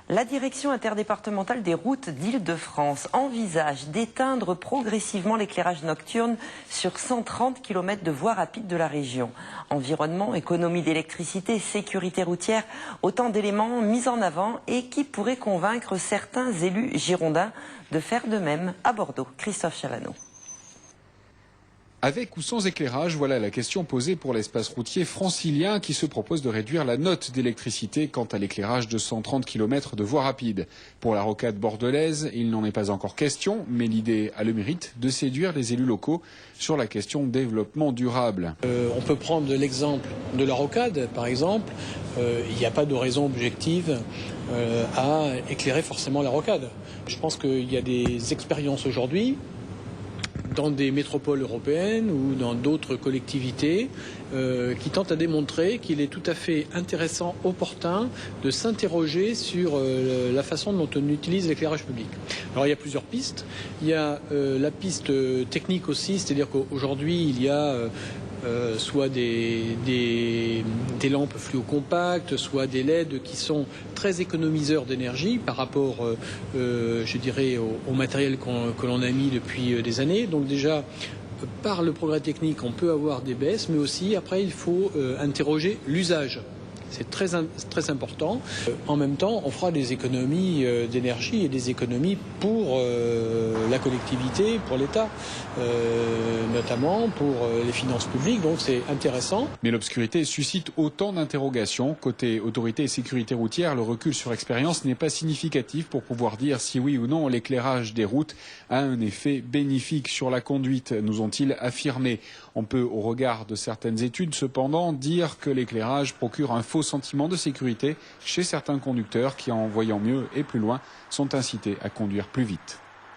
La direction interdépartementale des routes d'Île-de-France envisage d'éteindre progressivement l'éclairage nocturne sur 130 km de voies rapides de la région. Environnement, économie d'électricité, sécurité routière, autant d'éléments mis en avant et qui pourraient convaincre certains élus girondins de faire de même à Bordeaux. Christophe Chavanneau. Avec ou sans éclairage, voilà la question posée pour l'espace routier francilien qui se propose de réduire la note d'électricité quant à l'éclairage de 130 km de voies rapides. Pour la rocade bordelaise, il n'en est pas encore question, mais l'idée a le mérite de séduire les élus locaux sur la question développement durable. On peut prendre l'exemple de la rocade, par exemple. Il n'y a pas de raison objective à éclairer forcément la rocade. Je pense qu'il y a des expériences aujourd'hui dans des métropoles européennes ou dans d'autres collectivités qui tentent à démontrer qu'il est tout à fait intéressant, opportun de s'interroger sur la façon dont on utilise l'éclairage public. Alors il y a plusieurs pistes. Il y a la piste technique aussi, c'est-à-dire qu'aujourd'hui il y a soit des lampes fluo-compactes, soit des LED qui sont très économiseurs d'énergie par rapport, je dirais, au matériel que l'on a mis depuis des années. Donc déjà, par le progrès technique, on peut avoir des baisses, mais aussi, après, il faut interroger l'usage. C'est très important. En même temps, on fera des économies d'énergie et des économies pour la collectivité, pour l'État, notamment pour les finances publiques. Donc c'est intéressant. Mais l'obscurité suscite autant d'interrogations. Côté autorité et sécurité routière, le recul sur expérience n'est pas significatif pour pouvoir dire si oui ou non l'éclairage des routes a un effet bénéfique sur la conduite, nous ont-ils affirmé. On peut, au regard de certaines études, cependant, dire que l'éclairage procure un faux sentiment de sécurité chez certains conducteurs qui, en voyant mieux et plus loin, sont incités à conduire plus vite.